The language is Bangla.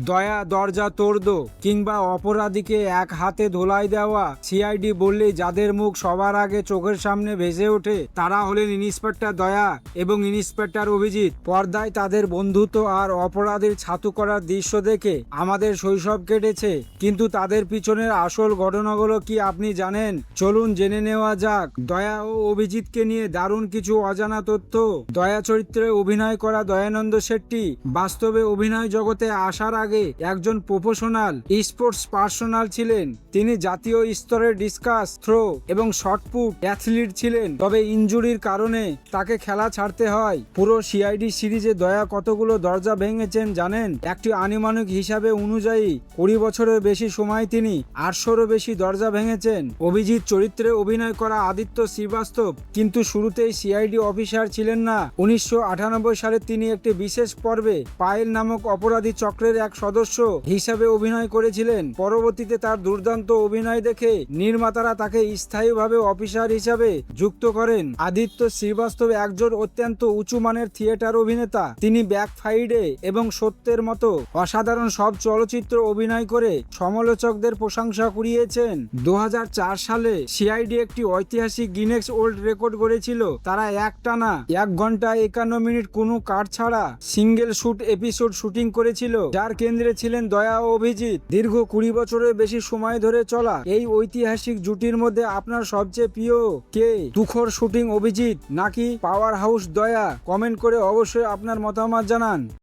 দয়া দরজা তোড়দো কিংবা অপরাধীকে এক হাতে ধোলাই দেওয়া, সিআইডি বললেই যাদের মুখ সবার আগে চোখের সামনে ভেসে ওঠে তারা হলেন ইন্সপেক্টর দয়া এবং ইন্সপেক্টর অভিজিৎ। পর্দায় তাদের বন্ধুত্ব আর অপরাধীর ছাতু করার দৃশ্য দেখে আমাদের শৈশব কেটেছে, কিন্তু তাদের পিছনের আসল ঘটনাগুলো কি আপনি জানেন? চলুন জেনে নেওয়া যাক দয়া ও অভিজিৎকে নিয়ে দারুণ কিছু অজানা তথ্য। দয়া চরিত্রে অভিনয় করা দয়ানন্দ শেট্টি বাস্তবে অভিনয় জগতে আসার আগে একজন প্রফেশনাল স্পোর্টস পার্সোনাল ছিলেন। তিনি জাতীয় স্তরের ডিসকাস থ্রো এবং শটপুট অ্যাথলিট ছিলেন, তবে ইনজুরির কারণে তাকে খেলা ছাড়তে হয়। পুরো সিআইডি সিরিজে দয়া কতগুলো দরজা ভেঙেছেন জানেন? একটি আনুমানিক হিসাবে অনুযায়ী 20 বছরের বেশি সময় তিনি 800রও বেশি দরজা ভেঙেছেন। অভিজিৎ চরিত্রে অভিনয় করা আদিত্য শ্রীবাস্তব কিন্তু শুরুতেই সিআইডি অফিসার ছিলেন না। 1998 সালে তিনি একটি বিশেষ পর্বে পায়েল নামক অপরাধী চক্রের এক সদস্য হিসাবে অভিনয় করেছিলেন। পরবর্তীতে তার দুর্দান্ত অভিনয় দেখে নির্মাতারা তাকে স্থায়ীভাবে অফিসার হিসাবে যুক্ত করেন। আদিত্য শ্রীবাস্তব একজন অত্যন্ত উঁচু মানের থিয়েটার অভিনেতা। তিনি ব্যাকফাইডে এবং সত্যের মতো অসাধারণ সব চলচ্চিত্র অভিনয় করে সমালোচকদের প্রশংসা কুড়িয়েছেন। 2004 সালে সিআইডি একটি ঐতিহাসিক গিনেস ওয়ার্ল্ড রেকর্ড গড়েছিল। তারা একটানা 1 ঘন্টা 51 মিনিট কোনো কাট ছাড়া সিঙ্গেল শুট এপিসোড শুটিং করেছিল, যার কেন্দ্রে ছিলেন দয়া ও অভিজিৎ। দীর্ঘ 20 বছরের বেশি সময় ধরে চলা এই ঐতিহাসিক জুটির মধ্যে আপনার সবচেয়ে প্রিয় কে? তুখোর শুটিং অভিজিৎ নাকি পাওয়ার হাউস দয়া? কমেন্ট করে অবশ্যই আপনার মতামত জানান।